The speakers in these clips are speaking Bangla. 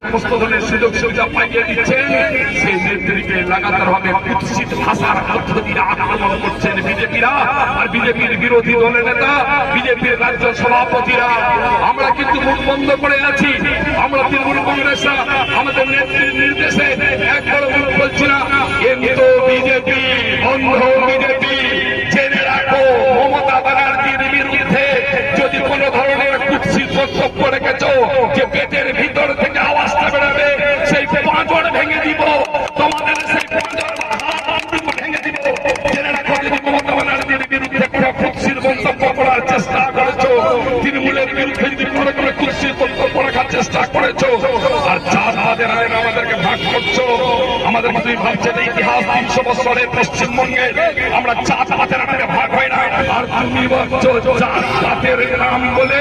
সমস্ত ধরনের সুযোগ সুবিধা পাইয়ে দিচ্ছেন, সেই নেত্রীকে লাগাতার ভাবে কুৎসিত ভাষার মধ্য দিয়ে আক্রমণ করছেন বিজেপিরা আর বিজেপির বিরোধী দলের নেতা, বিজেপির রাজ্য সভাপতিরা। আমরা কিন্তু মুখ বন্ধ করে আছি। আমরা তৃণমূল কংগ্রেসরা আমাদের নেত্রীর নির্দেশে একবার মুখ বলছি না, কিন্তু বিজেপি অন্ধ বিজেপি। জেনে রাখো, মমতা ব্যানার্জির বিরুদ্ধে যদি কোন ধরনের কুৎসিত বক্তব্য রেখেছ, যে পেটের ভিতর থেকে আওয়াজটা বেরোবে, সেই পাঁজর ভেঙে দিব, তোমাদের সেই পাঁজর ভেঙে দিব। জেনে রাখো, যদি মমতা ব্যানার্জির বিরুদ্ধে কোনো কুৎসিত মন্তব্য করার চেষ্টা করেছো, তৃণমূলের বিরুদ্ধে যদি কোনো কুৎসিত বক্তব্য রাখার চেষ্টা করেছো, আর চাঁদাদের আমাদেরকে ভাগ করছো, আমাদের মধ্যে ভাবছেন ইতিহাস 300 বছরের পশ্চিমবঙ্গে আমরা চাঁদাদের ভাগ হয় না, আর তুমি বলছো চাঁদাদের নাম বলে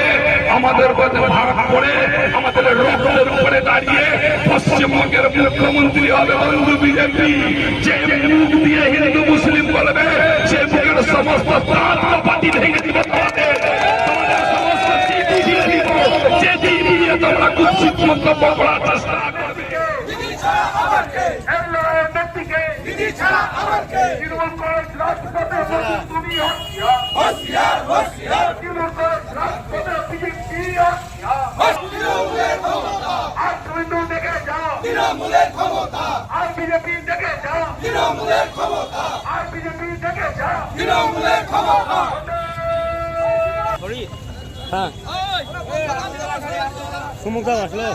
আমাদের ভাগ করে আমাদের রক্তের উপরে দাঁড়িয়ে পশ্চিমবঙ্গের মুখ্যমন্ত্রী হবে বন্ধু বিজেপি। যে মুখ দিয়ে হিন্দু মুসলিম বলবে, সে মুখের সমস্ত পার্টি ভেঙে দিব, তোমাদের সমস্ত চিঠি দিয়ে দিব, যে চিঠি দিয়ে তোমরা কুৎসিত মন্তব্য করার চেষ্টা করবে। তৃণমূলের ক্ষমতা আর বিজেপি থেকে যাও, তৃণমূলের ক্ষমতা আর বিজেপি থেকে যাও, তৃণমূলের ক্ষমতা। হ্যাঁ সুমুখদা আসলো।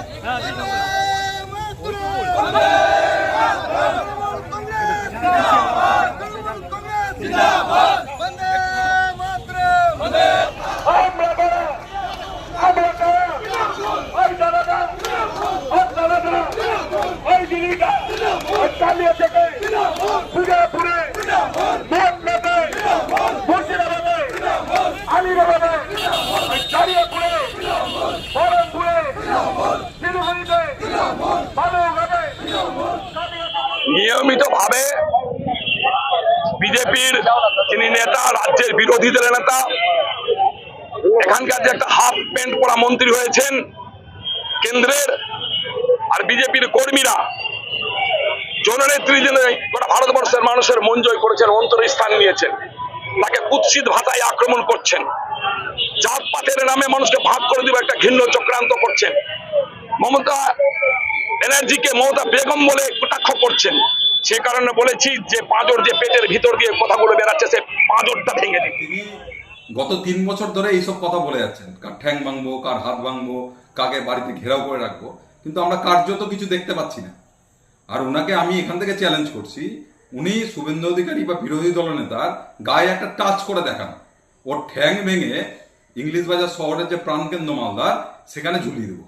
নিয়মিত ভাবে বিজেপির যিনি নেতা, রাজ্যের বিরোধী দলের নেতা, এখানকার যে একটা হাফ প্যান্ট পরা মন্ত্রী হয়েছেন কেন্দ্রের, আর বিজেপির কর্মীরা জননেত্রী যিনি গোটা ভারতবর্ষের মানুষের মন জয় করেছেন, অন্তরে স্থান নিয়েছেন, তাকে কুৎসিত ভাষায় আক্রমণ করছেন, জাতপাতের নামে মানুষকে ভাগ করে দেবে একটা ঘৃণ্য চক্রান্ত করছেন, মমতা ব্যানার্জিকে মমতা বেগম বলে কটাক্ষ করছেন। সে কারণে বলেছি যে পাঁজর, যে পেটের ভিতর দিয়ে কথাগুলো বেরাচ্ছে, সে পাঁজরটা ভেঙে দিন। তিনি গত 3 বছর ধরে এইসব কথা বলে যাচ্ছেন, কার ঠ্যাং ভাঙবো, কার হাত ভাঙবো, কাকে বাড়িতে ঘেরাও করে রাখবো, কিন্তু আমরা কার্যত কিছু দেখতে পাচ্ছি না। আর ওনাকে আমি এখান থেকে চ্যালেঞ্জ করছি, উনি শুভেন্দু অধিকারী বা বিরোধী দলনেতার গায়ে একটা টাচ করে দেখান, ওর ঠ্যাং ভেঙে ইংলিশ বাজার শহরের যে প্রাণকেন্দ্র মালদার, সেখানে ঝুলিয়ে দেবো।